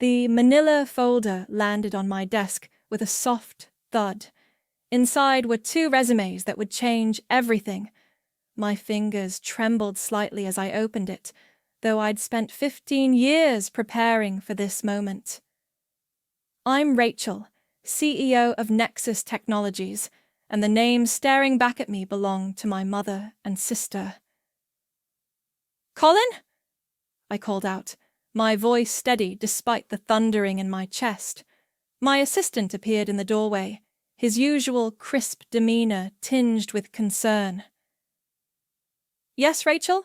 The manila folder landed on my desk with a soft thud. Inside were 2 resumes that would change everything. My fingers trembled slightly as I opened it, though I'd spent 15 years preparing for this moment. I'm Rachel, CEO of Nexus Technologies, and the names staring back at me belong to my mother and sister. "Colin?" I called out, my voice steady despite the thundering in my chest. My assistant appeared in the doorway, his usual crisp demeanor tinged with concern. "Yes, Rachel?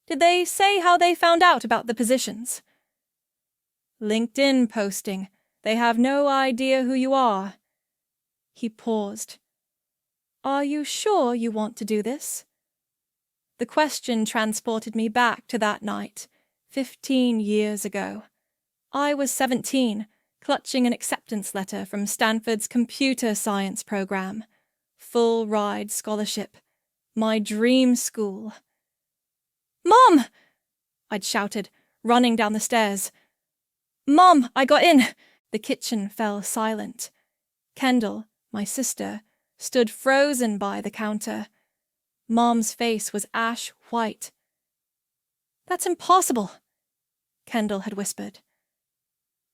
Did they say how they found out about the positions?" "LinkedIn posting. They have no idea who you are." He paused. "Are you sure you want to do this?" The question transported me back to that night, 15 years ago. I was 17, clutching an acceptance letter from Stanford's computer science program. Full-ride scholarship. My dream school. "Mom!" I'd shouted, running down the stairs. "Mom, I got in!" The kitchen fell silent. Kendall, my sister, stood frozen by the counter. Mom's face was ash white. "That's impossible," Kendall had whispered.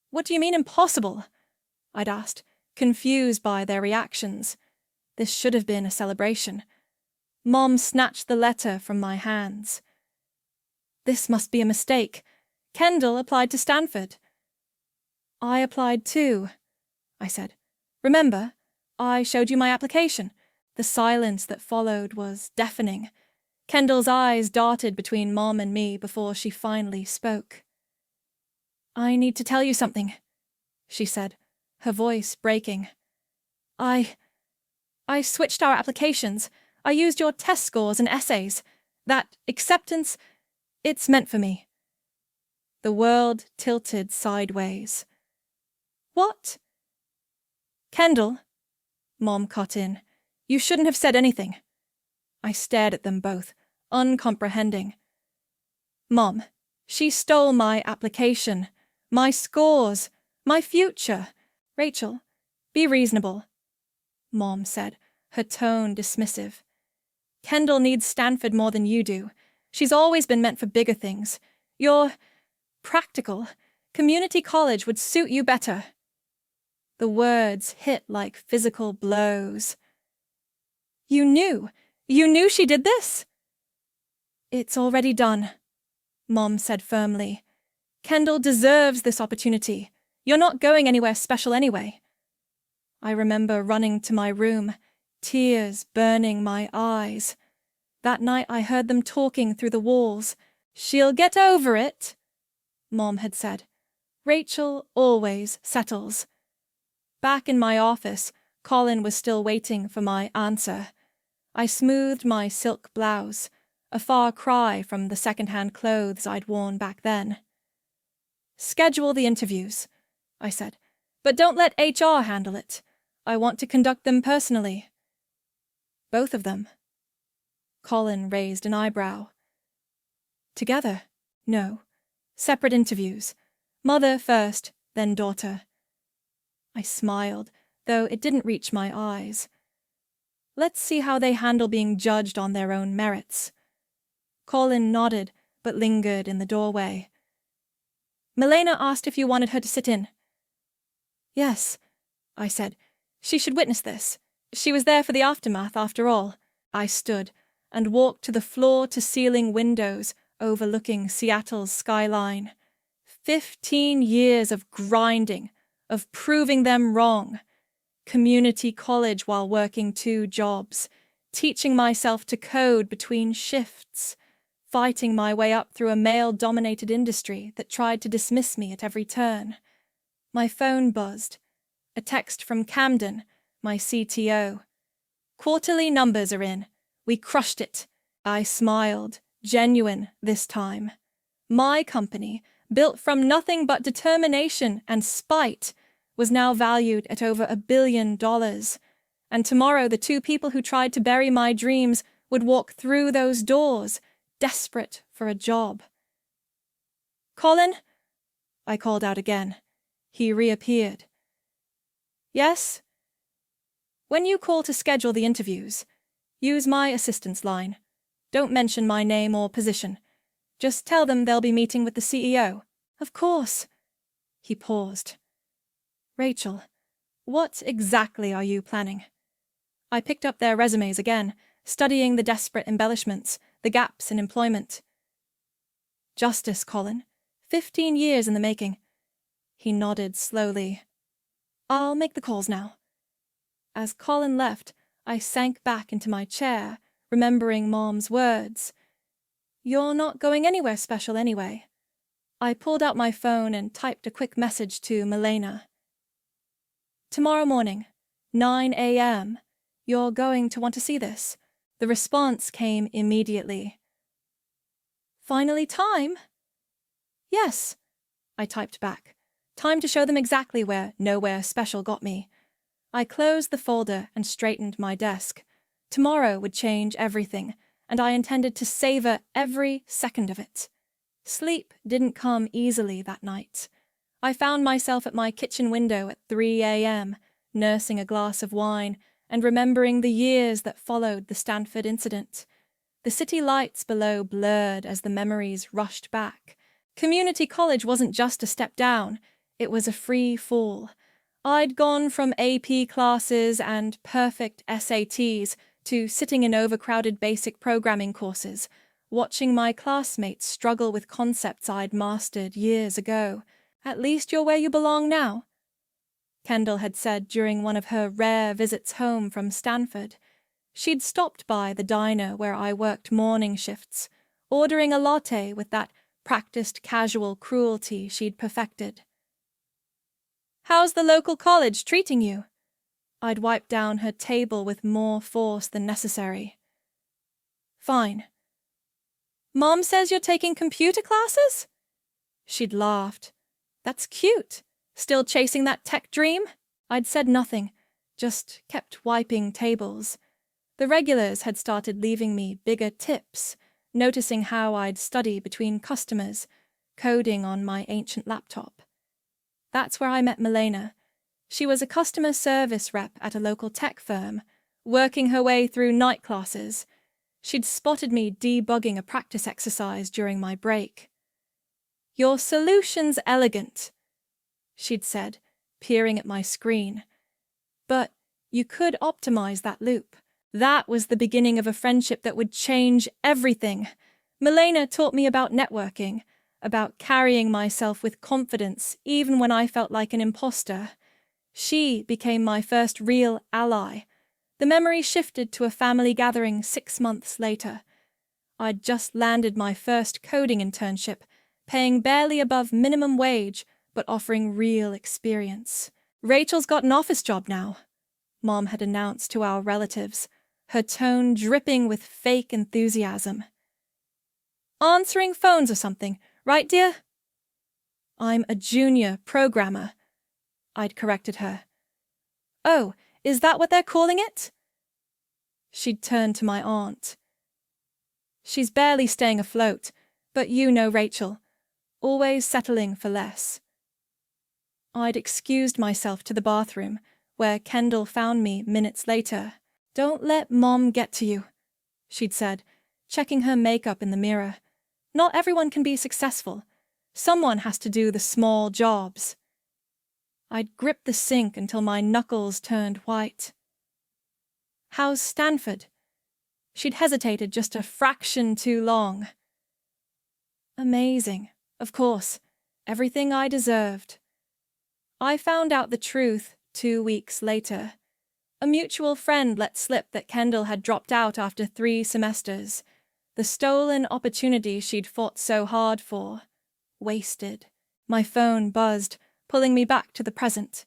"What do you mean impossible?" I'd asked, confused by their reactions. This should have been a celebration. Mom snatched the letter from my hands. "This must be a mistake. Kendall applied to Stanford." "I applied too," I said. "Remember, I showed you my application." The silence that followed was deafening. Kendall's eyes darted between Mom and me before she finally spoke. "I need to tell you something," she said, her voice breaking. I switched our applications. I used your test scores and essays. That acceptance, it's meant for me." The world tilted sideways. "What?" "Kendall," Mom cut in, "you shouldn't have said anything." I stared at them both, uncomprehending. "Mom, she stole my application, my scores, my future. Rachel, be reasonable," Mom said, her tone dismissive. "Kendall needs Stanford more than you do. She's always been meant for bigger things. You're practical. Community college would suit you better." The words hit like physical blows. You knew she did this?" "It's already done," Mom said firmly. "Kendall deserves this opportunity. You're not going anywhere special anyway." I remember running to my room, tears burning my eyes. That night I heard them talking through the walls. "She'll get over it," Mom had said. "Rachel always settles." Back in my office, Colin was still waiting for my answer. I smoothed my silk blouse, a far cry from the second-hand clothes I'd worn back then. "Schedule the interviews," I said, "but don't let HR handle it. I want to conduct them personally." "Both of them?" Colin raised an eyebrow. "Together? No. Separate interviews. Mother first, then daughter." I smiled, though it didn't reach my eyes. "Let's see how they handle being judged on their own merits." Colin nodded, but lingered in the doorway. "Milena asked if you wanted her to sit in." "Yes," I said. "She should witness this. She was there for the aftermath, after all." I stood and walked to the floor-to-ceiling windows overlooking Seattle's skyline. 15 years of grinding, of proving them wrong. Community college while working 2 jobs, teaching myself to code between shifts, fighting my way up through a male-dominated industry that tried to dismiss me at every turn. My phone buzzed. A text from Camden, my CTO. "Quarterly numbers are in. We crushed it." I smiled, genuine this time. My company, built from nothing but determination and spite, was now valued at over $1 billion. And tomorrow the 2 people who tried to bury my dreams would walk through those doors, desperate for a job. "Colin?" I called out again. He reappeared. Yes? When you call to schedule the interviews, use my assistant's line. Don't mention my name or position. Just tell them they'll be meeting with the CEO. Of course. He paused. Rachel, what exactly are you planning? I picked up their resumes again, studying the desperate embellishments, the gaps in employment. Justice, Colin. 15 years in the making. He nodded slowly. I'll make the calls now. As Colin left, I sank back into my chair, remembering Mom's words. You're not going anywhere special anyway. I pulled out my phone and typed a quick message to Milena. Tomorrow morning, 9 a.m. You're going to want to see this. The response came immediately. Finally time? Yes, I typed back. Time to show them exactly where nowhere special got me. I closed the folder and straightened my desk. Tomorrow would change everything, and I intended to savor every second of it. Sleep didn't come easily that night. I found myself at my kitchen window at 3 a.m., nursing a glass of wine and remembering the years that followed the Stanford incident. The city lights below blurred as the memories rushed back. Community college wasn't just a step down, it was a free fall. I'd gone from AP classes and perfect SATs to sitting in overcrowded basic programming courses, watching my classmates struggle with concepts I'd mastered years ago. At least you're where you belong now, Kendall had said during one of her rare visits home from Stanford. She'd stopped by the diner where I worked morning shifts, ordering a latte with that practiced casual cruelty she'd perfected. How's the local college treating you? I'd wiped down her table with more force than necessary. Fine. Mom says you're taking computer classes? She'd laughed. That's cute. Still chasing that tech dream? I'd said nothing, just kept wiping tables. The regulars had started leaving me bigger tips, noticing how I'd study between customers, coding on my ancient laptop. That's where I met Milena. She was a customer service rep at a local tech firm, working her way through night classes. She'd spotted me debugging a practice exercise during my break. Your solution's elegant, she'd said, peering at my screen. But you could optimize that loop. That was the beginning of a friendship that would change everything. Milena taught me about networking, about carrying myself with confidence even when I felt like an imposter. She became my first real ally. The memory shifted to a family gathering 6 months later. I'd just landed my first coding internship, paying barely above minimum wage, but offering real experience. Rachel's got an office job now, Mom had announced to our relatives, her tone dripping with fake enthusiasm. Answering phones or something, right, dear? I'm a junior programmer, I'd corrected her. Oh, is that what they're calling it? She'd turned to my aunt. She's barely staying afloat, but you know Rachel, always settling for less. I'd excused myself to the bathroom, where Kendall found me minutes later. Don't let Mom get to you, she'd said, checking her makeup in the mirror. Not everyone can be successful. Someone has to do the small jobs. I'd gripped the sink until my knuckles turned white. How's Stanford? She'd hesitated just a fraction too long. Amazing, of course. Everything I deserved. I found out the truth 2 weeks later. A mutual friend let slip that Kendall had dropped out after 3 semesters. The stolen opportunity she'd fought so hard for. Wasted. My phone buzzed, pulling me back to the present.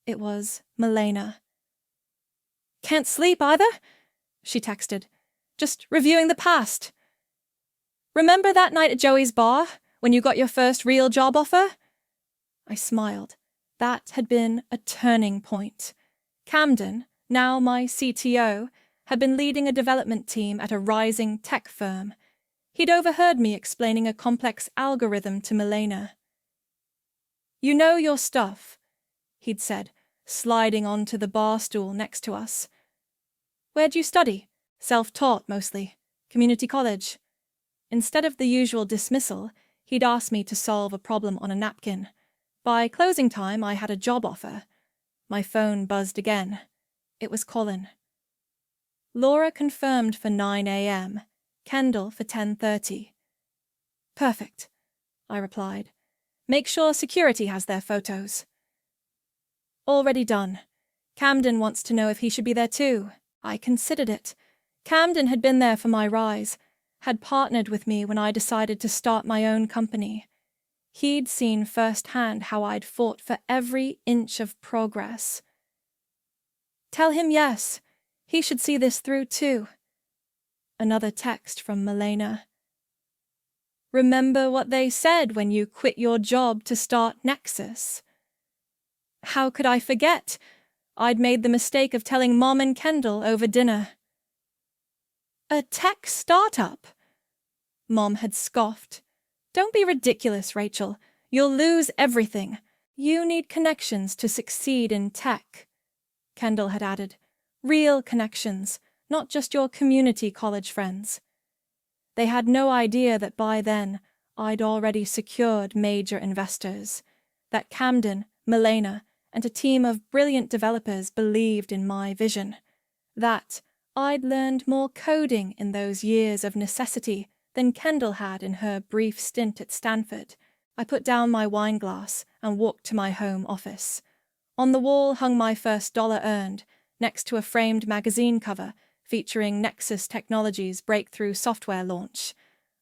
It was Milena. Can't sleep either? She texted. Just reviewing the past. Remember that night at Joey's bar, when you got your first real job offer? I smiled. That had been a turning point. Camden, now my CTO, had been leading a development team at a rising tech firm. He'd overheard me explaining a complex algorithm to Milena. You know your stuff, he'd said, sliding onto the bar stool next to us. Where'd you study? Self-taught, mostly. Community college. Instead of the usual dismissal, he'd asked me to solve a problem on a napkin. By closing time, I had a job offer. My phone buzzed again. It was Colin. Laura confirmed for 9 a.m., Kendall for 10:30. Perfect, I replied. Make sure security has their photos. Already done. Camden wants to know if he should be there too. I considered it. Camden had been there for my rise, had partnered with me when I decided to start my own company. He'd seen firsthand how I'd fought for every inch of progress. Tell him yes. He should see this through too. Another text from Milena. Remember what they said when you quit your job to start Nexus? How could I forget? I'd made the mistake of telling Mom and Kendall over dinner. A tech startup? Mom had scoffed. Don't be ridiculous, Rachel. You'll lose everything. You need connections to succeed in tech. Kendall had added. Real connections, not just your community college friends. They had no idea that by then I'd already secured major investors, that Camden, Milena, and a team of brilliant developers believed in my vision, that I'd learned more coding in those years of necessity than Kendall had in her brief stint at Stanford. I put down my wine glass and walked to my home office. On the wall hung my first dollar earned, next to a framed magazine cover featuring Nexus Technologies' breakthrough software launch.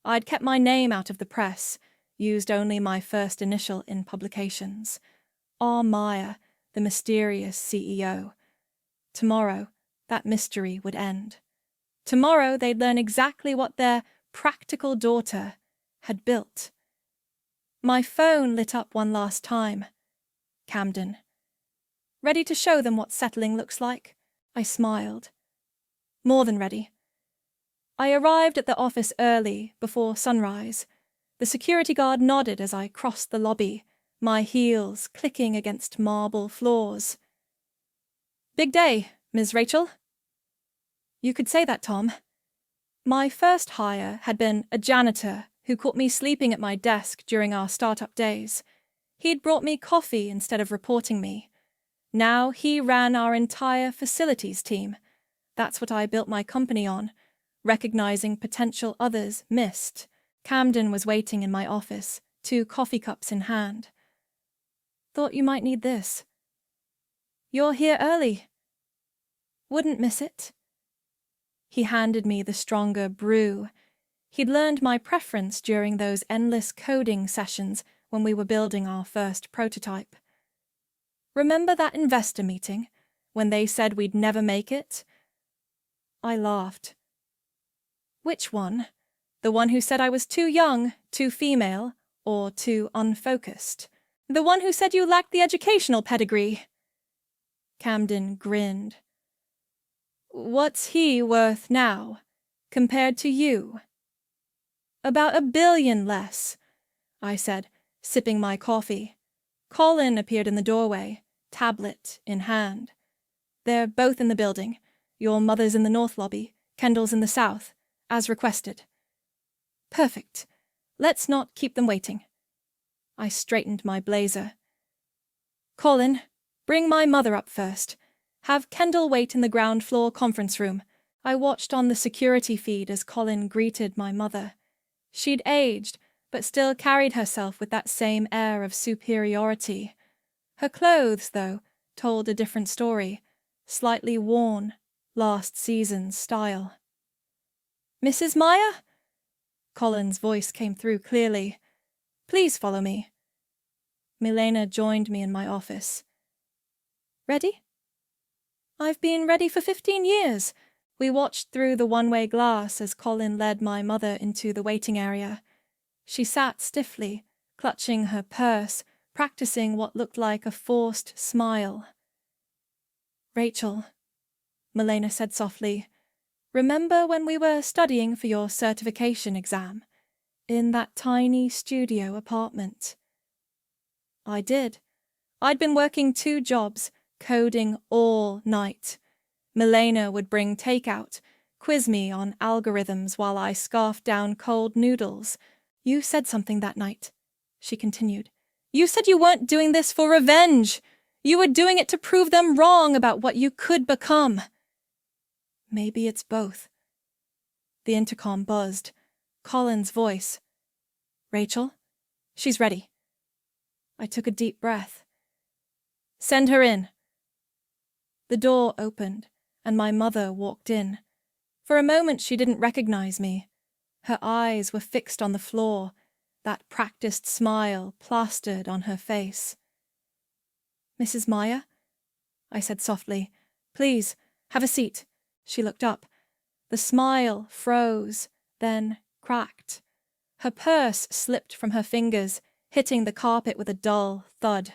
I'd kept my name out of the press, used only my first initial in publications. R. Meyer, the mysterious CEO. Tomorrow, that mystery would end. Tomorrow, they'd learn exactly what their practical daughter had built. My phone lit up one last time. Camden. Ready to show them what settling looks like? I smiled. More than ready. I arrived at the office early, before sunrise. The security guard nodded as I crossed the lobby, my heels clicking against marble floors. Big day, Ms. Rachel. You could say that, Tom. My first hire had been a janitor who caught me sleeping at my desk during our startup days. He'd brought me coffee instead of reporting me. Now he ran our entire facilities team. That's what I built my company on, recognizing potential others missed. Camden was waiting in my office, 2 coffee cups in hand. Thought you might need this. You're here early. Wouldn't miss it. He handed me the stronger brew. He'd learned my preference during those endless coding sessions when we were building our first prototype. Remember that investor meeting, when they said we'd never make it? I laughed. Which one? The one who said I was too young, too female, or too unfocused? The one who said you lacked the educational pedigree? Camden grinned. What's he worth now, compared to you? About $1 billion less, I said, sipping my coffee. Colin appeared in the doorway, tablet in hand. They're both in the building. Your mother's in the north lobby, Kendall's in the south, as requested. Perfect. Let's not keep them waiting. I straightened my blazer. Colin, bring my mother up first. Have Kendall wait in the ground floor conference room. I watched on the security feed as Colin greeted my mother. She'd aged, but still carried herself with that same air of superiority. Her clothes, though, told a different story, slightly worn, last season's style. Mrs. Meyer? Colin's voice came through clearly. Please follow me. Milena joined me in my office. Ready? I've been ready for 15 years. We watched through the one-way glass as Colin led my mother into the waiting area. She sat stiffly, clutching her purse, practicing what looked like a forced smile. Rachel, Milena said softly, remember when we were studying for your certification exam? In that tiny studio apartment? I did. I'd been working 2 jobs, coding all night. Milena would bring takeout, quiz me on algorithms while I scarfed down cold noodles. You said something that night, she continued. You said you weren't doing this for revenge. You were doing it to prove them wrong about what you could become. Maybe it's both. The intercom buzzed. Colin's voice. Rachel? She's ready. I took a deep breath. Send her in. The door opened, and my mother walked in. For a moment she didn't recognize me. Her eyes were fixed on the floor, that practiced smile plastered on her face. Mrs. Meyer? I said softly. Please, have a seat. She looked up. The smile froze, then cracked. Her purse slipped from her fingers, hitting the carpet with a dull thud.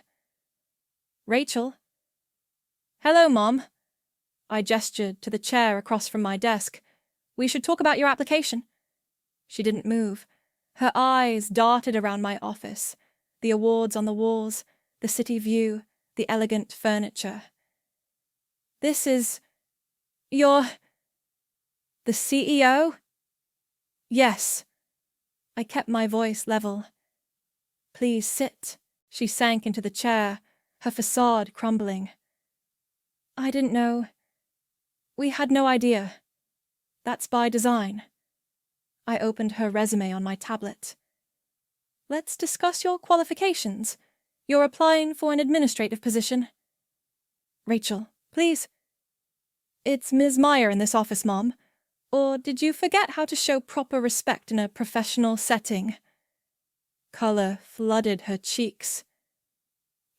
Rachel? Hello, Mom. I gestured to the chair across from my desk. We should talk about your application. She didn't move. Her eyes darted around my office, the awards on the walls, the city view, the elegant furniture. This is... You're... the CEO? Yes. I kept my voice level. Please sit. She sank into the chair, her facade crumbling. I didn't know. We had no idea. That's by design. I opened her resume on my tablet. Let's discuss your qualifications. You're applying for an administrative position. Rachel, please. It's Ms. Meyer in this office, Mom. Or did you forget how to show proper respect in a professional setting? Color flooded her cheeks.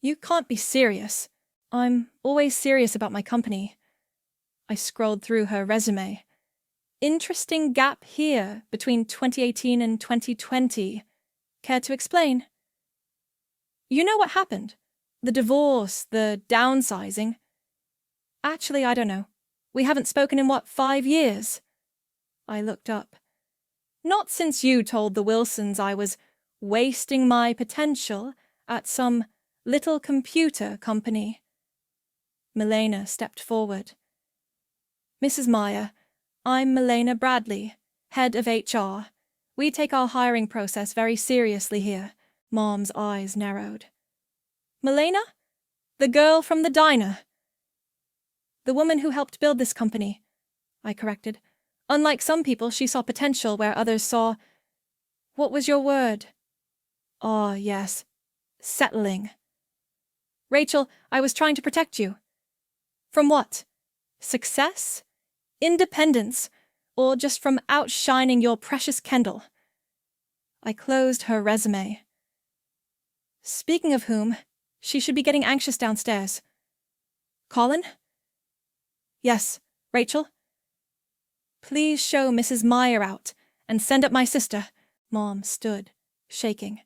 You can't be serious. I'm always serious about my company. I scrolled through her resume. Interesting gap here between 2018 and 2020. Care to explain? You know what happened? The divorce, the downsizing. Actually, I don't know. We haven't spoken in, 5 years? I looked up. Not since you told the Wilsons I was wasting my potential at some little computer company. Milena stepped forward. Mrs. Meyer, I'm Milena Bradley, head of HR. We take our hiring process very seriously here. Mom's eyes narrowed. Milena? The girl from the diner. The woman who helped build this company, I corrected. Unlike some people, she saw potential where others saw... What was your word? Ah, yes. Settling. Rachel, I was trying to protect you. From what? Success? Independence? Or just from outshining your precious Kendall? I closed her resume. Speaking of whom, she should be getting anxious downstairs. Colin? Yes, Rachel? Please show Mrs. Meyer out and send up my sister. Mom stood, shaking.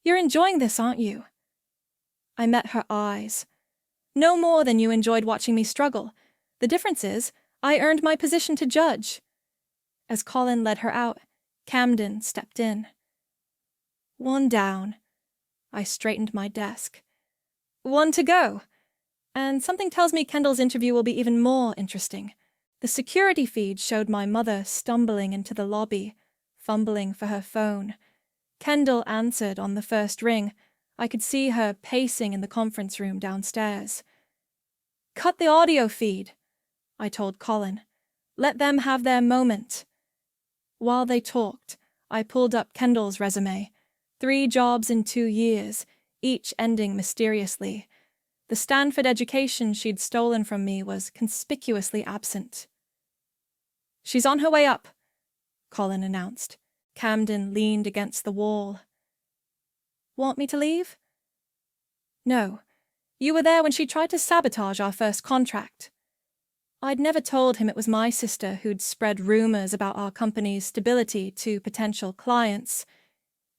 You're enjoying this, aren't you? I met her eyes. No more than you enjoyed watching me struggle. The difference is, I earned my position to judge. As Colin led her out, Camden stepped in. One down. I straightened my desk. One to go. And something tells me Kendall's interview will be even more interesting. The security feed showed my mother stumbling into the lobby, fumbling for her phone. Kendall answered on the first ring. I could see her pacing in the conference room downstairs. Cut the audio feed, I told Colin. Let them have their moment. While they talked, I pulled up Kendall's resume. 3 jobs in 2 years, each ending mysteriously. The Stanford education she'd stolen from me was conspicuously absent. She's on her way up, Colin announced. Camden leaned against the wall. Want me to leave? No. You were there when she tried to sabotage our first contract. I'd never told him it was my sister who'd spread rumors about our company's stability to potential clients.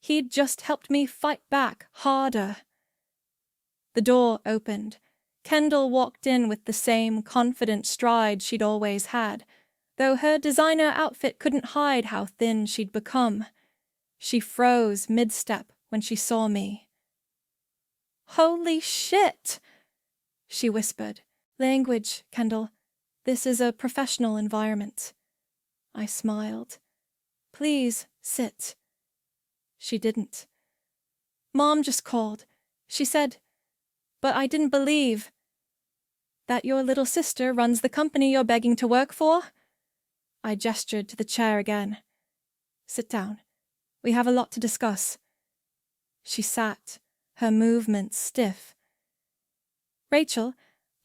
He'd just helped me fight back harder. The door opened. Kendall walked in with the same confident stride she'd always had, though her designer outfit couldn't hide how thin she'd become. She froze mid-step when she saw me. Holy shit, she whispered. Language, Kendall. This is a professional environment. I smiled. Please, sit. She didn't. Mom just called. She said, but I didn't believe. That your little sister runs the company you're begging to work for? I gestured to the chair again. Sit down. We have a lot to discuss. She sat, her movements stiff. Rachel,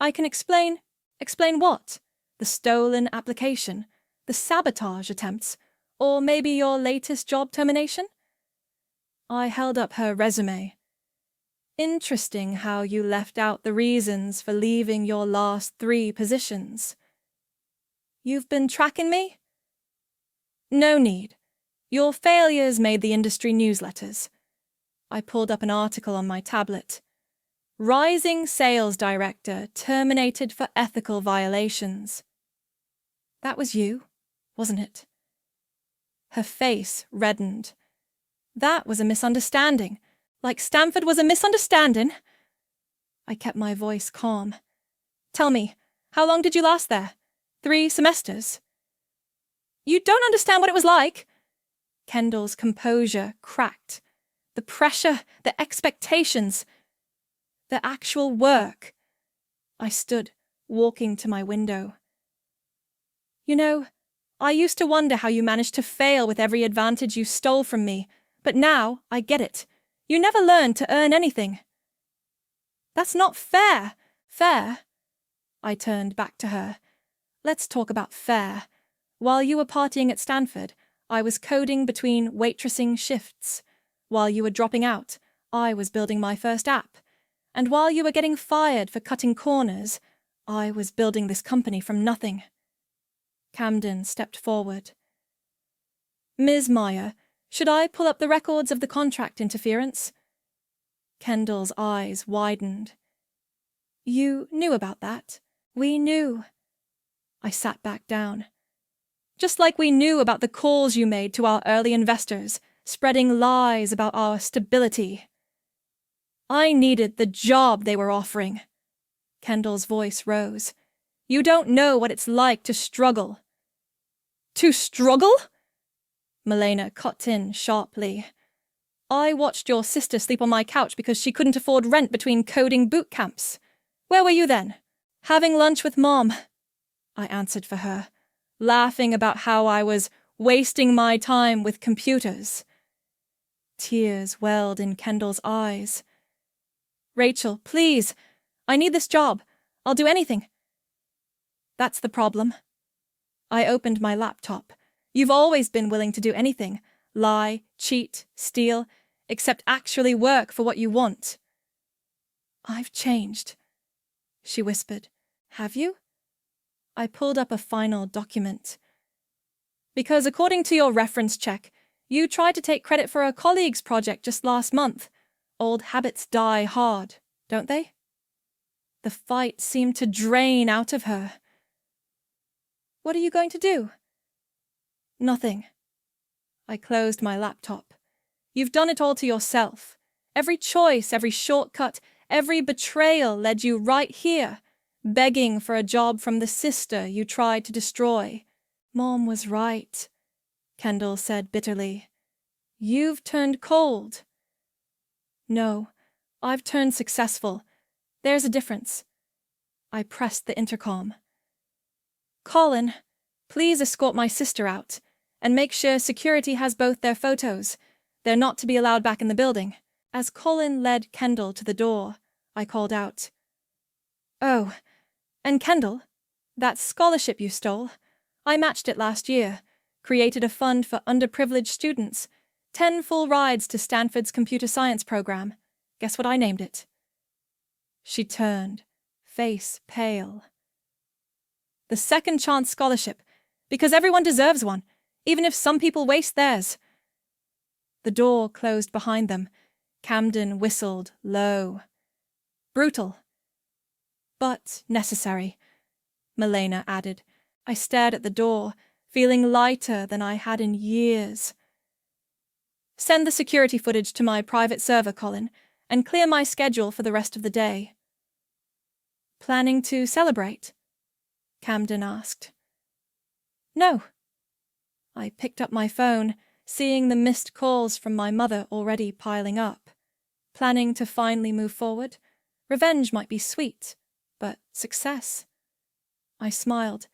I can explain. Explain what? The stolen application? The sabotage attempts? Or maybe your latest job termination? I held up her resume. Interesting how you left out the reasons for leaving your last 3 positions. You've been tracking me? No need. Your failures made the industry newsletters. I pulled up an article on my tablet. Rising sales director terminated for ethical violations. That was you, wasn't it? Her face reddened. That was a misunderstanding. Like Stanford was a misunderstanding. I kept my voice calm. Tell me, how long did you last there? 3 semesters? You don't understand what it was like. Kendall's composure cracked. The pressure, the expectations, the actual work. I stood, walking to my window. You know, I used to wonder how you managed to fail with every advantage you stole from me, but now I get it. You never learned to earn anything. That's not fair. Fair? I turned back to her. Let's talk about fair. While you were partying at Stanford, I was coding between waitressing shifts. While you were dropping out, I was building my first app. And while you were getting fired for cutting corners, I was building this company from nothing. Camden stepped forward. Ms. Meyer, should I pull up the records of the contract interference? Kendall's eyes widened. You knew about that. We knew. I sat back down. Just like we knew about the calls you made to our early investors, spreading lies about our stability. I needed the job they were offering. Kendall's voice rose. You don't know what it's like to struggle. To struggle? Milena cut in sharply. I watched your sister sleep on my couch because she couldn't afford rent between coding boot camps. Where were you then? Having lunch with Mom, I answered for her, laughing about how I was wasting my time with computers. Tears welled in Kendall's eyes. Rachel, please, I need this job. I'll do anything. That's the problem. I opened my laptop. You've always been willing to do anything. Lie, cheat, steal, except actually work for what you want. I've changed, she whispered. Have you? I pulled up a final document. Because according to your reference check, you tried to take credit for a colleague's project just last month. Old habits die hard, don't they? The fight seemed to drain out of her. What are you going to do? Nothing. I closed my laptop. You've done it all to yourself. Every choice, every shortcut, every betrayal led you right here, begging for a job from the sister you tried to destroy. Mom was right, Kendall said bitterly. You've turned cold. No, I've turned successful. There's a difference. I pressed the intercom. Colin, please escort my sister out, and make sure security has both their photos. They're not to be allowed back in the building. As Colin led Kendall to the door, I called out. Oh, and Kendall, that scholarship you stole, I matched it last year, created a fund for underprivileged students, 10 full rides to Stanford's computer science program. Guess what I named it? She turned, face pale. The Second Chance Scholarship, because everyone deserves one, even if some people waste theirs. The door closed behind them. Camden whistled low. Brutal. But necessary, Milena added. I stared at the door, feeling lighter than I had in years. Send the security footage to my private server, Colin, and clear my schedule for the rest of the day. Planning to celebrate? Camden asked. No. I picked up my phone, seeing the missed calls from my mother already piling up. Planning to finally move forward? Revenge might be sweet, but success? I smiled.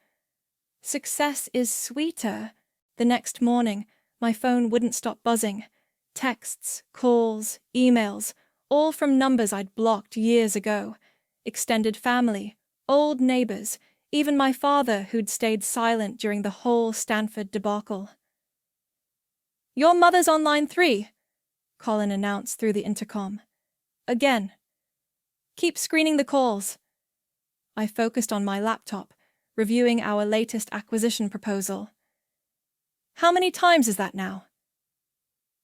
Success is sweeter. The next morning, my phone wouldn't stop buzzing. Texts, calls, emails, all from numbers I'd blocked years ago. Extended family, old neighbors, even my father who'd stayed silent during the whole Stanford debacle. Your mother's on line 3, Colin announced through the intercom. Again. Keep screening the calls. I focused on my laptop, reviewing our latest acquisition proposal. How many times is that now?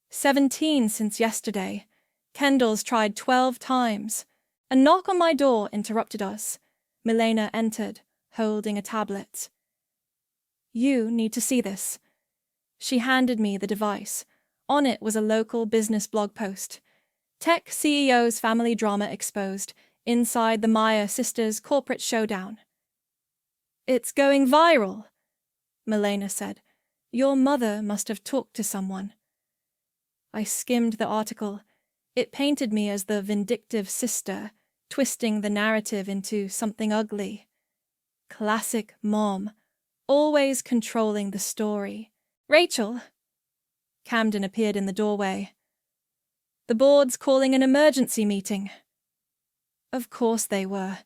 17 since yesterday. Kendall's tried 12 times. A knock on my door interrupted us. Milena entered, holding a tablet. You need to see this. She handed me the device. On it was a local business blog post. Tech CEO's family drama exposed, inside the Meyer sisters' corporate showdown. It's going viral, Milena said. Your mother must have talked to someone. I skimmed the article. It painted me as the vindictive sister, twisting the narrative into something ugly. Classic mom, always controlling the story. Rachel? Camden appeared in the doorway. The board's calling an emergency meeting. Of course they were.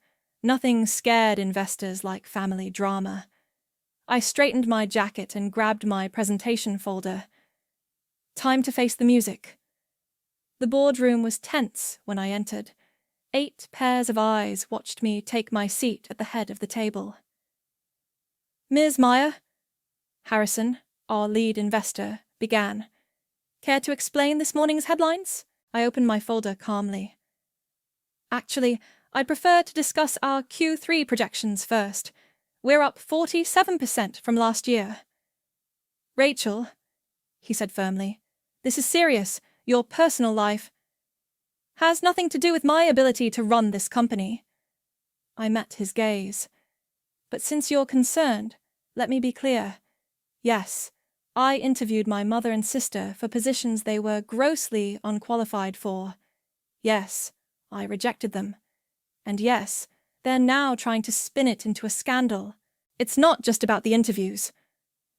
Nothing scared investors like family drama. I straightened my jacket and grabbed my presentation folder. Time to face the music. The boardroom was tense when I entered. 8 pairs of eyes watched me take my seat at the head of the table. Ms. Meyer, Harrison, our lead investor, began. Care to explain this morning's headlines? I opened my folder calmly. Actually, I'd prefer to discuss our Q3 projections first. We're up 47% from last year. Rachel, he said firmly, this is serious. Your personal life has nothing to do with my ability to run this company. I met his gaze. But since you're concerned, let me be clear. Yes, I interviewed my mother and sister for positions they were grossly unqualified for. Yes, I rejected them. And yes, they're now trying to spin it into a scandal. It's not just about the interviews.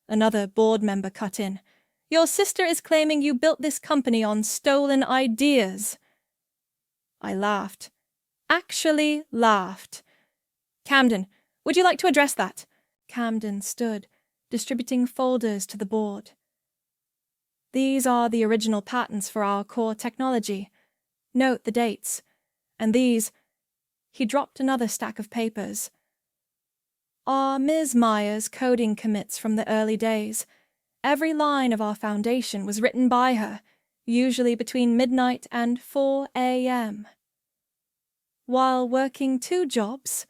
Another board member cut in. Your sister is claiming you built this company on stolen ideas. I laughed. Actually laughed. Camden, would you like to address that? Camden stood, distributing folders to the board. These are the original patents for our core technology. Note the dates. And these... He dropped another stack of papers. Are Ms. Meyer's coding commits from the early days. Every line of our foundation was written by her, usually between midnight and 4 a.m. While working 2 jobs,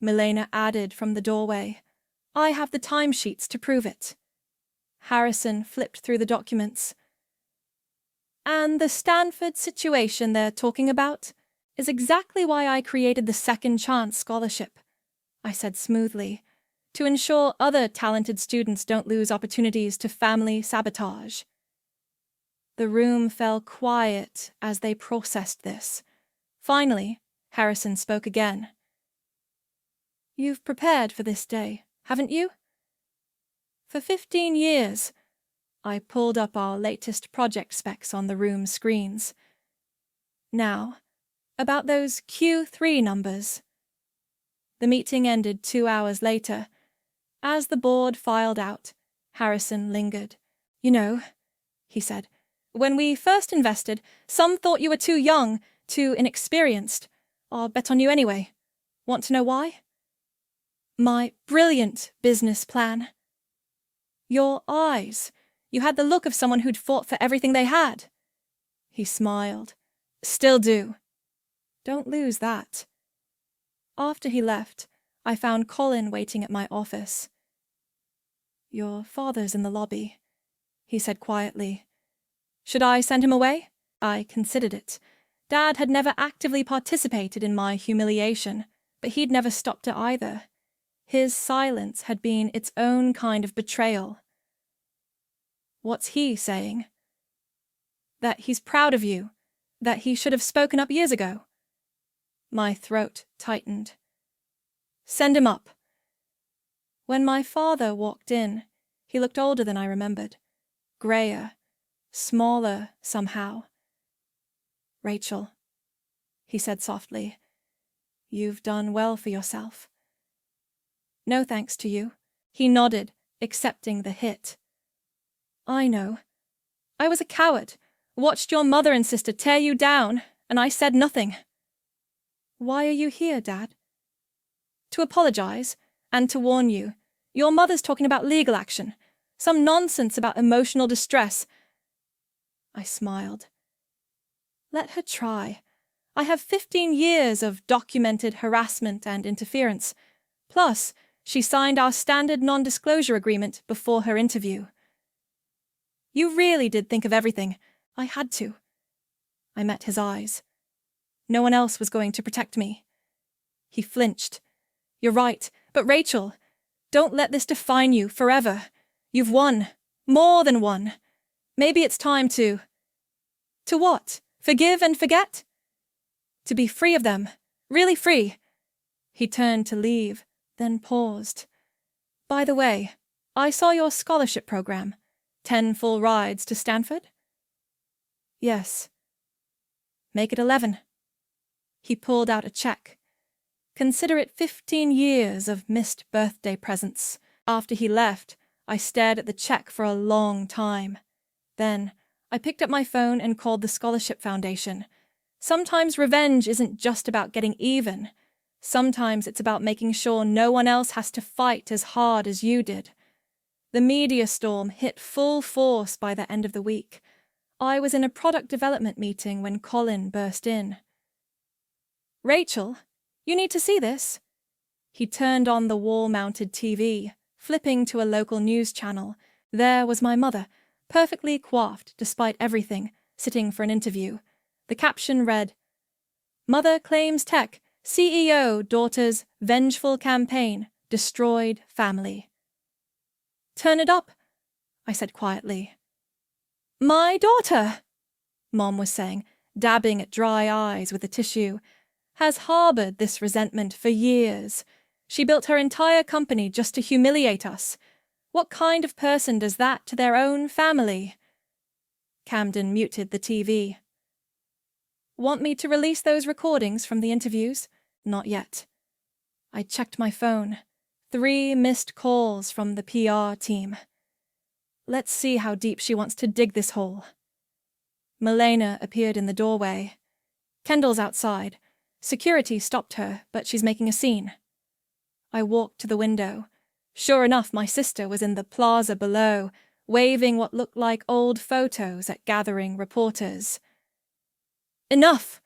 Milena added from the doorway. I have the timesheets to prove it. Harrison flipped through the documents. And the Stanford situation they're talking about is exactly why I created the Second Chance Scholarship, I said smoothly, to ensure other talented students don't lose opportunities to family sabotage. The room fell quiet as they processed this. Finally, Harrison spoke again. You've prepared for this day, haven't you? For 15 years. I pulled up our latest project specs on the room screens. Now, about those Q3 numbers. The meeting ended 2 hours later. As the board filed out, Harrison lingered. You know, he said, when we first invested, some thought you were too young, too inexperienced. I'll bet on you anyway. Want to know why? My brilliant business plan. Your eyes. You had the look of someone who'd fought for everything they had. He smiled. Still do. Don't lose that. After he left, I found Colin waiting at my office. Your father's in the lobby, he said quietly. Should I send him away? I considered it. Dad had never actively participated in my humiliation, but he'd never stopped it either. His silence had been its own kind of betrayal. What's he saying? That he's proud of you, that he should have spoken up years ago. My throat tightened. Send him up. When my father walked in, he looked older than I remembered, grayer, smaller somehow. Rachel, he said softly, you've done well for yourself. No thanks to you. He nodded, accepting the hit. I know. I was a coward, watched your mother and sister tear you down, and I said nothing. Why are you here, Dad? To apologize, and to warn you. Your mother's talking about legal action, some nonsense about emotional distress. I smiled. Let her try. I have 15 years of documented harassment and interference. Plus, she signed our standard non-disclosure agreement before her interview. You really did think of everything. I had to. I met his eyes. No one else was going to protect me. He flinched. You're right, but Rachel, don't let this define you forever. You've won. More than won. Maybe it's time to... To what? Forgive and forget? To be free of them. Really free. He turned to leave, then paused. By the way, I saw your scholarship program. 10 full rides to Stanford? Yes. Make it 11. He pulled out a check. Consider it 15 years of missed birthday presents. After he left, I stared at the check for a long time. Then, I picked up my phone and called the Scholarship Foundation. Sometimes revenge isn't just about getting even. Sometimes it's about making sure no one else has to fight as hard as you did. The media storm hit full force by the end of the week. I was in a product development meeting when Colin burst in. Rachel, you need to see this. He turned on the wall-mounted TV, flipping to a local news channel. There was my mother, perfectly coiffed despite everything, sitting for an interview. The caption read, Mother claims tech, CEO daughter's vengeful campaign, destroyed family. Turn it up, I said quietly. My daughter, Mom was saying, dabbing at dry eyes with a tissue, has harbored this resentment for years. She built her entire company just to humiliate us. What kind of person does that to their own family? Camden muted the TV. Want me to release those recordings from the interviews? Not yet. I checked my phone. 3 missed calls from the PR team. Let's see how deep she wants to dig this hole. Milena appeared in the doorway. Kendall's outside. Security stopped her, but she's making a scene. I walked to the window. Sure enough, my sister was in the plaza below, waving what looked like old photos at gathering reporters. Enough!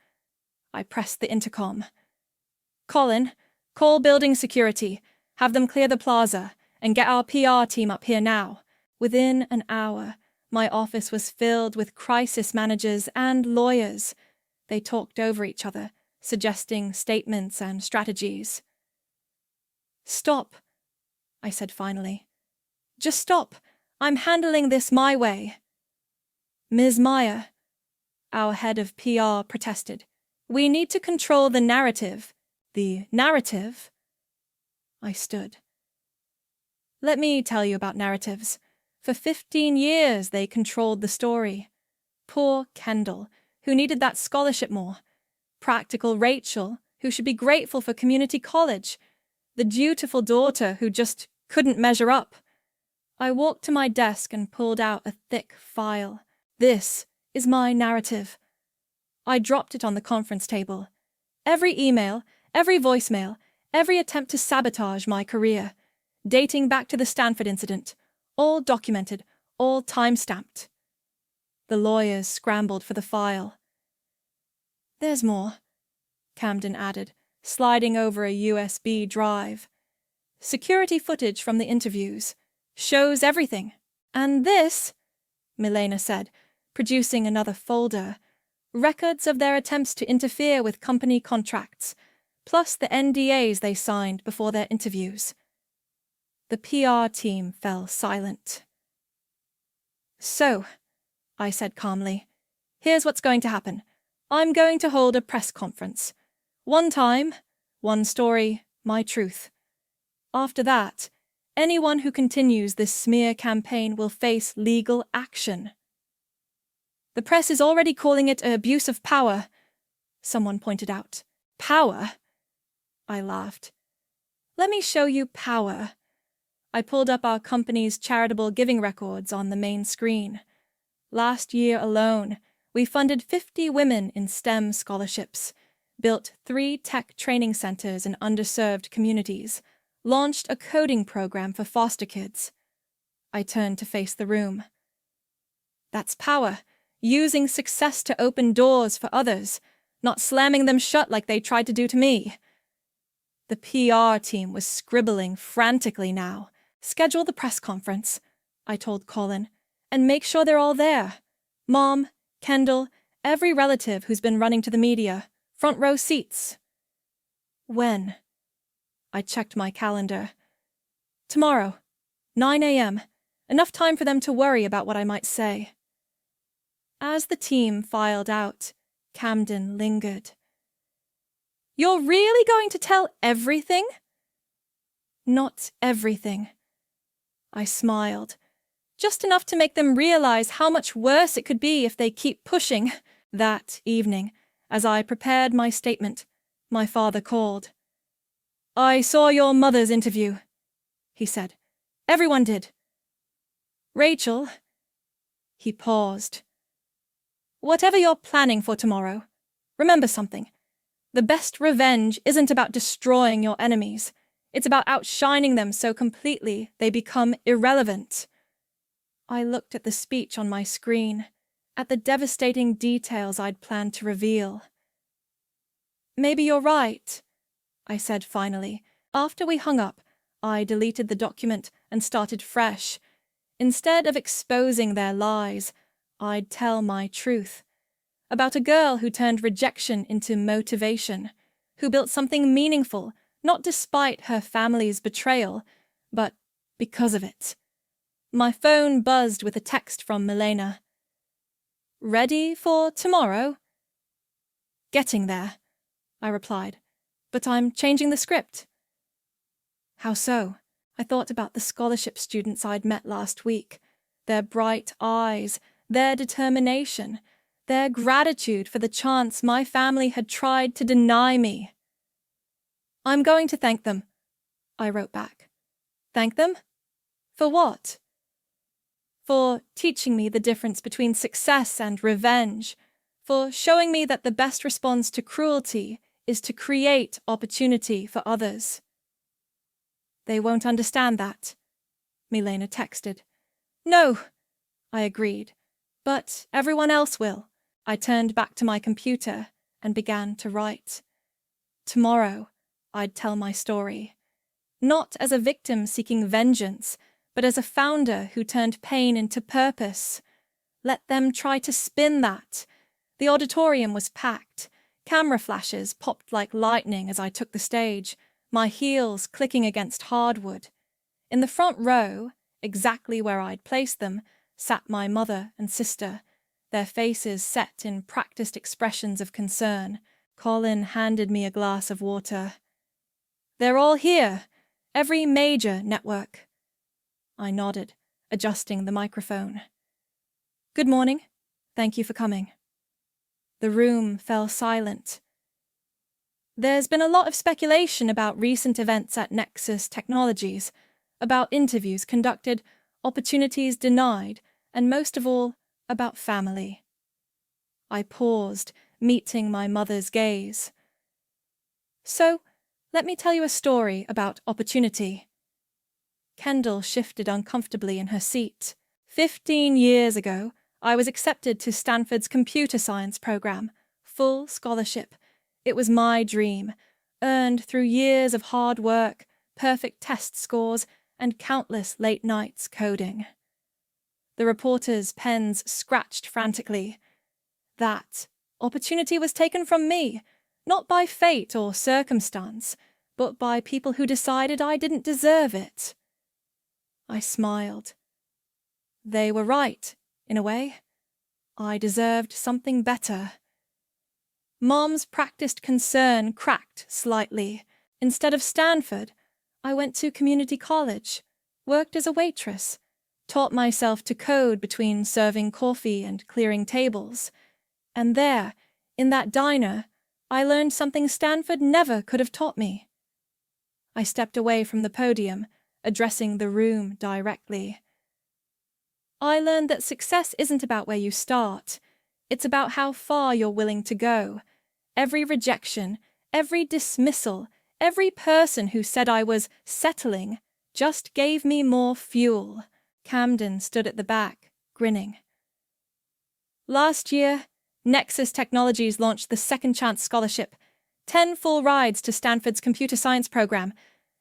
I pressed the intercom. Colin, call building security. Have them clear the plaza, and get our PR team up here now. Within an hour, my office was filled with crisis managers and lawyers. They talked over each other, suggesting statements and strategies. Stop, I said finally. Just stop. I'm handling this my way. Ms. Meyer, our head of PR protested. We need to control the narrative. The narrative? I stood. Let me tell you about narratives. For 15 years they controlled the story. Poor Kendall, who needed that scholarship more. Practical Rachel, who should be grateful for community college. The dutiful daughter who just couldn't measure up. I walked to my desk and pulled out a thick file. This is my narrative. I dropped it on the conference table. Every email, every voicemail, every attempt to sabotage my career, dating back to the Stanford incident, all documented, all time-stamped. The lawyers scrambled for the file. There's more, Camden added, sliding over a USB drive. Security footage from the interviews. Shows everything. And this, Milena said, producing another folder, records of their attempts to interfere with company contracts, plus the NDAs they signed before their interviews. The PR team fell silent. "So," I said calmly, "here's what's going to happen. I'm going to hold a press conference. One time, one story, my truth. After that, anyone who continues this smear campaign will face legal action." "The press is already calling it an abuse of power," someone pointed out. "Power?" I laughed. "Let me show you power." I pulled up our company's charitable giving records on the main screen. Last year alone, we funded 50 women in STEM scholarships, built 3 tech training centers in underserved communities, launched a coding program for foster kids. I turned to face the room. That's power, using success to open doors for others, not slamming them shut like they tried to do to me. The PR team was scribbling frantically now. "Schedule the press conference," I told Colin, "and make sure they're all there. Mom, Kendall, every relative who's been running to the media. Front row seats." "When?" I checked my calendar. "Tomorrow, 9 a.m. Enough time for them to worry about what I might say." As the team filed out, Camden lingered. "You're really going to tell everything?" "Not everything." I smiled. "Just enough to make them realize how much worse it could be if they keep pushing." That evening, as I prepared my statement, my father called. "I saw your mother's interview," he said. "Everyone did." "Rachel," he paused. "Whatever you're planning for tomorrow, remember something. The best revenge isn't about destroying your enemies. It's about outshining them so completely they become irrelevant." I looked at the speech on my screen, at the devastating details I'd planned to reveal. "Maybe you're right," I said finally. After we hung up, I deleted the document and started fresh. Instead of exposing their lies, I'd tell my truth. About a girl who turned rejection into motivation, who built something meaningful, not despite her family's betrayal, but because of it. My phone buzzed with a text from Milena. "Ready for tomorrow?" "Getting there," I replied, "but I'm changing the script." "How so?" I thought about the scholarship students I'd met last week, their bright eyes, their determination, their gratitude for the chance my family had tried to deny me. "I'm going to thank them," I wrote back. "Thank them? For what?" "For teaching me the difference between success and revenge, for showing me that the best response to cruelty is to create opportunity for others." "They won't understand that," Milena texted. "No," I agreed, "but everyone else will." I turned back to my computer and began to write. Tomorrow, I'd tell my story. Not as a victim seeking vengeance, but as a founder who turned pain into purpose. Let them try to spin that. The auditorium was packed. Camera flashes popped like lightning as I took the stage, my heels clicking against hardwood. In the front row, exactly where I'd placed them, sat my mother and sister, their faces set in practiced expressions of concern. Colin handed me a glass of water. "They're all here. Every major network." I nodded, adjusting the microphone. "Good morning. Thank you for coming." The room fell silent. "There's been a lot of speculation about recent events at Nexus Technologies, about interviews conducted, opportunities denied, and most of all, about family." I paused, meeting my mother's gaze. "So, let me tell you a story about opportunity." Kendall shifted uncomfortably in her seat. 15 years ago, I was accepted to Stanford's computer science program, full scholarship. It was my dream, earned through years of hard work, perfect test scores, and countless late nights coding. The reporters' pens scratched frantically. That Opportunity was taken from me, not by fate or circumstance, but by people who decided I didn't deserve it. I smiled. They were right, in a way. I deserved something better. Mom's practiced concern cracked slightly. Instead of Stanford, I went to community college, worked as a waitress, taught myself to code between serving coffee and clearing tables. And there, in that diner, I learned something Stanford never could have taught me. I stepped away from the podium, addressing the room directly. I learned that success isn't about where you start. It's about how far you're willing to go. Every rejection, every dismissal, every person who said I was settling just gave me more fuel. Camden stood at the back, grinning. Last year, Nexus Technologies launched the Second Chance Scholarship. 10 full rides to Stanford's computer science program.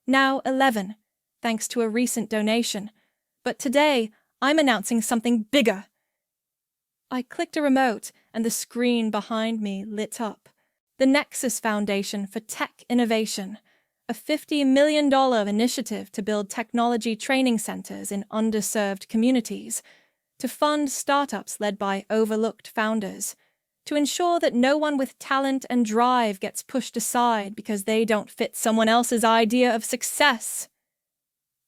Now 11, thanks to a recent donation. But today, I'm announcing something bigger. I clicked a remote and the screen behind me lit up. The Nexus Foundation for Tech Innovation, a $50 million initiative to build technology training centers in underserved communities, to fund startups led by overlooked founders, to ensure that no one with talent and drive gets pushed aside because they don't fit someone else's idea of success.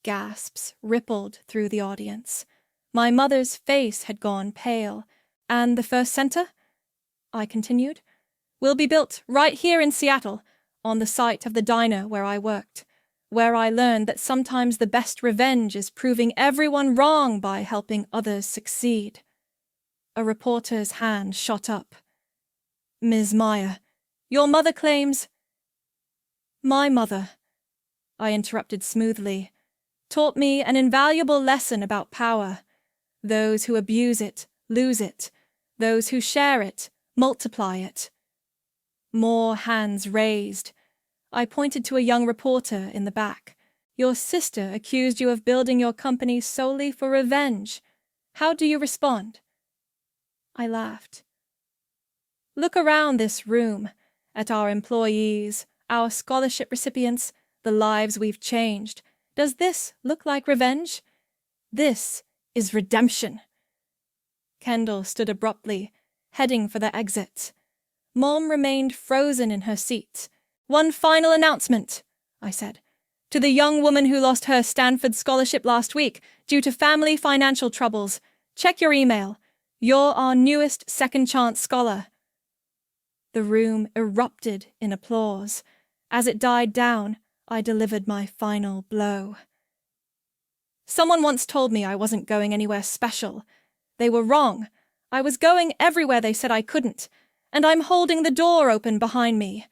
Gasps rippled through the audience. My mother's face had gone pale. And the first center, I continued, will be built right here in Seattle, on the site of the diner where I worked, where I learned that sometimes the best revenge is proving everyone wrong by helping others succeed. A reporter's hand shot up. Ms. Meyer, your mother claims— My mother, I interrupted smoothly, taught me an invaluable lesson about power. Those who abuse it, lose it. Those who share it, multiply it. More hands raised. I pointed to a young reporter in the back. Your sister accused you of building your company solely for revenge. How do you respond? I laughed. Look around this room, at our employees, our scholarship recipients, the lives we've changed. Does this look like revenge? This is redemption. Kendall stood abruptly, heading for the exit. Mom remained frozen in her seat. One final announcement, I said. To the young woman who lost her Stanford scholarship last week due to family financial troubles, check your email. You're our newest second chance scholar. The room erupted in applause. As it died down, I delivered my final blow. Someone once told me I wasn't going anywhere special. They were wrong. I was going everywhere they said I couldn't, and I'm holding the door open behind me.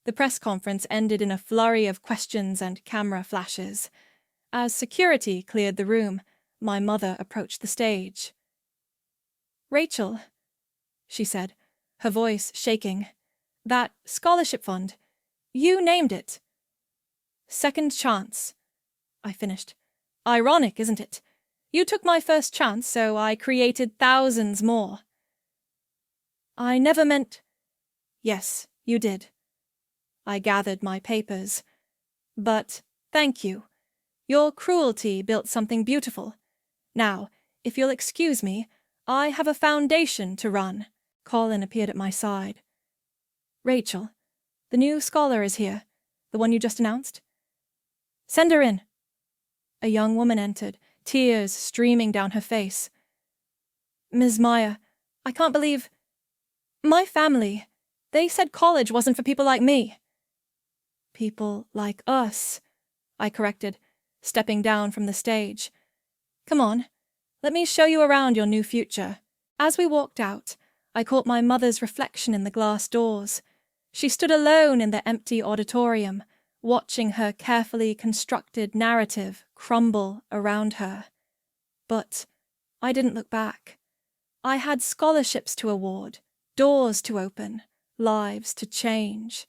The press conference ended in a flurry of questions and camera flashes. As security cleared the room, my mother approached the stage. Rachel, she said, her voice shaking, that scholarship fund, you named it. Second chance, I finished. Ironic, isn't it? You took my first chance, so I created thousands more. I never meant— Yes, you did. I gathered my papers. But thank you. Your cruelty built something beautiful. Now, if you'll excuse me, I have a foundation to run. Colin appeared at my side. Rachel, the new scholar is here, the one you just announced. Send her in. A young woman entered, tears streaming down her face. Ms. Meyer, I can't believe— My family, they said college wasn't for people like me. People like us, I corrected, stepping down from the stage. Come on, let me show you around your new future. As we walked out, I caught my mother's reflection in the glass doors. She stood alone in the empty auditorium, watching her carefully constructed narrative crumble around her. But I didn't look back. I had scholarships to award, doors to open, lives to change.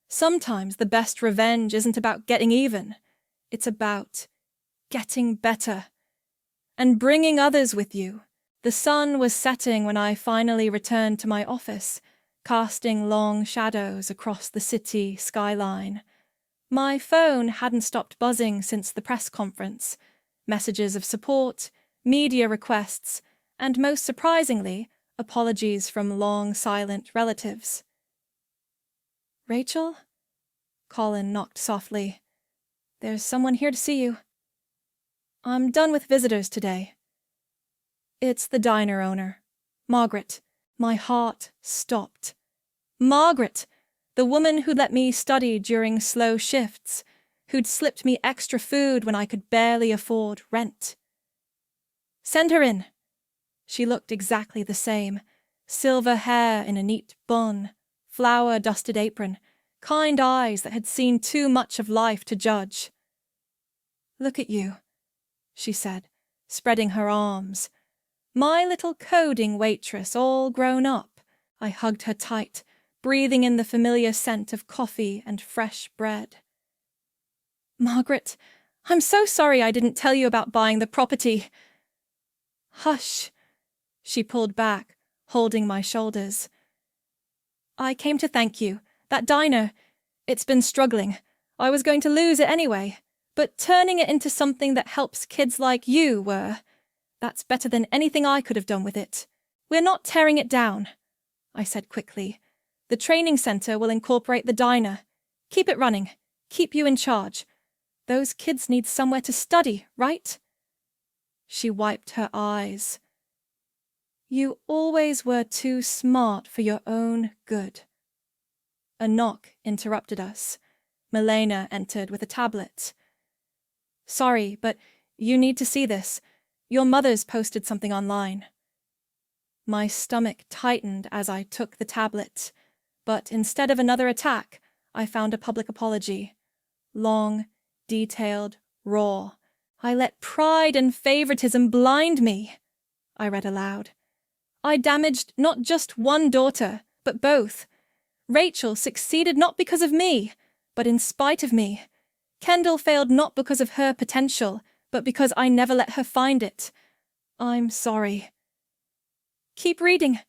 Sometimes the best revenge isn't about getting even. It's about getting better. And bringing others with you. The sun was setting when I finally returned to my office, casting long shadows across the city skyline. My phone hadn't stopped buzzing since the press conference. Messages of support, media requests, and most surprisingly, apologies from long silent relatives. "Rachel?" Colin knocked softly. "There's someone here to see you." "I'm done with visitors today." "It's the diner owner. Margaret." My heart stopped. Margaret! The woman who'd let me study during slow shifts, who'd slipped me extra food when I could barely afford rent. "Send her in." She looked exactly the same. Silver hair in a neat bun, flour-dusted apron, kind eyes that had seen too much of life to judge. "Look at you," she said, spreading her arms. My little coding waitress all grown up. I hugged her tight, breathing in the familiar scent of coffee and fresh bread. "Margaret, I'm so sorry I didn't tell you about buying the property." "Hush." She pulled back, holding my shoulders. "I came to thank you. That diner, it's been struggling. I was going to lose it anyway, but turning it into something that helps kids like you that's better than anything I could have done with it. We're not tearing it down," I said quickly. "The training center will incorporate the diner. Keep it running. Keep you in charge. Those kids need somewhere to study, right?" She wiped her eyes. "You always were too smart for your own good." A knock interrupted us. Milena entered with a tablet. "Sorry, but you need to see this. Your mother's posted something online." My stomach tightened as I took the tablet, but instead of another attack, I found a public apology. Long, detailed, raw. "I let pride and favoritism blind me," I read aloud. "I damaged not just one daughter, but both. Rachel succeeded not because of me, but in spite of me. Kendall failed not because of her potential, but because I never let her find it. I'm sorry." "Keep reading,"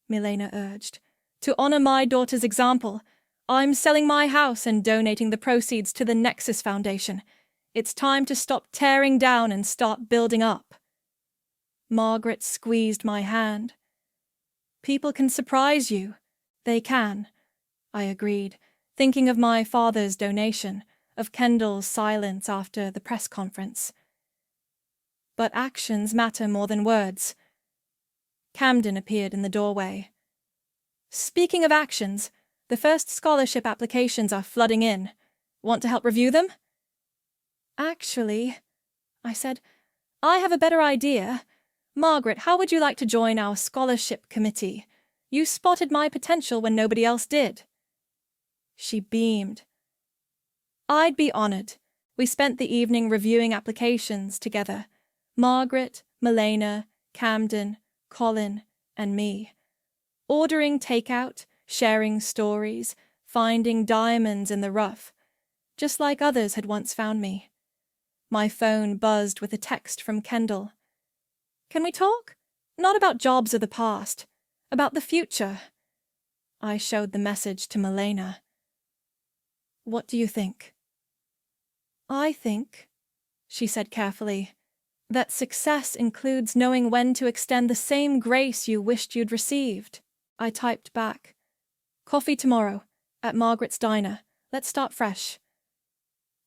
Milena urged. "To honor my daughter's example, I'm selling my house and donating the proceeds to the Nexus Foundation. It's time to stop tearing down and start building up." Margaret squeezed my hand. "People can surprise you. They can," I agreed, thinking of my father's donation, of Kendall's silence after the press conference. "But actions matter more than words." Camden appeared in the doorway. "Speaking of actions, the first scholarship applications are flooding in. Want to help review them?" "Actually," I said, "I have a better idea. Margaret, how would you like to join our scholarship committee? You spotted my potential when nobody else did." She beamed. "I'd be honored." We spent the evening reviewing applications together. Margaret, Milena, Camden, Colin, and me. Ordering takeout, sharing stories, finding diamonds in the rough, just like others had once found me. My phone buzzed with a text from Kendall. "Can we talk? Not about jobs of the past. About the future." I showed the message to Milena. "What do you think?" "I think," she said carefully, "that success includes knowing when to extend the same grace you wished you'd received." I typed back, "Coffee tomorrow, at Margaret's Diner. Let's start fresh."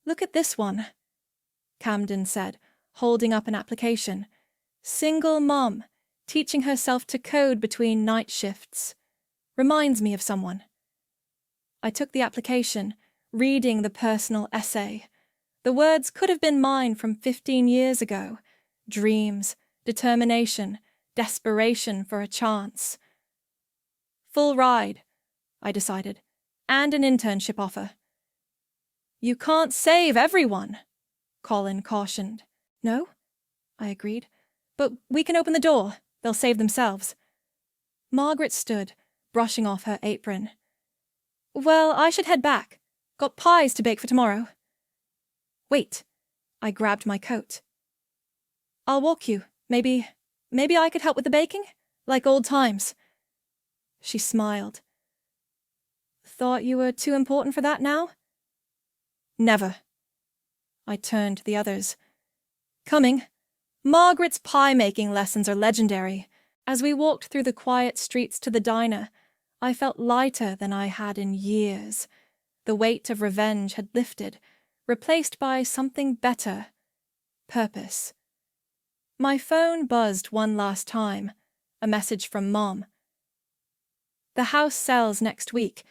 "Look at this one," Camden said, holding up an application. "Single mom, teaching herself to code between night shifts. Reminds me of someone." I took the application, reading the personal essay. The words could have been mine from 15 years ago. Dreams, determination, desperation for a chance. Full ride, I decided, and an internship offer. "You can't save everyone," Colin cautioned. "No?" I agreed. "But we can open the door. They'll save themselves." Margaret stood, brushing off her apron. "Well, I should head back. Got pies to bake for tomorrow." "Wait." I grabbed my coat. "I'll walk you. Maybe I could help with the baking? Like old times." She smiled. thought you were too important for that now? Never. I turned to the others. Coming. Margaret's pie-making lessons are legendary. As we walked through the quiet streets to the diner, I felt lighter than I had in years. The weight of revenge had lifted, replaced by something better. Purpose. My phone buzzed one last time. A message from Mom. The house sells next week.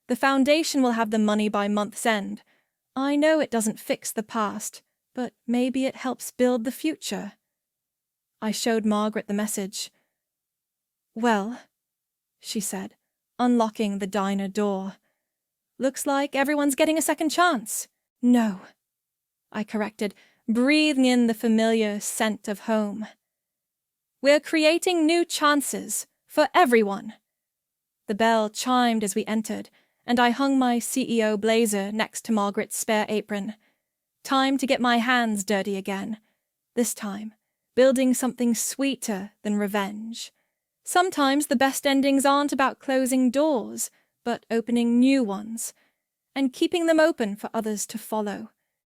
The foundation will have the money by month's end. I know it doesn't fix the past, but maybe it helps build the future. I showed Margaret the message. Well, she said, unlocking the diner door. Looks like everyone's getting a second chance. No, I corrected, breathing in the familiar scent of home. We're creating new chances for everyone. The bell chimed as we entered, and I hung my CEO blazer next to Margaret's spare apron. Time to get my hands dirty again. This time, building something sweeter than revenge. Sometimes the best endings aren't about closing doors, but opening new ones, and keeping them open for others to follow.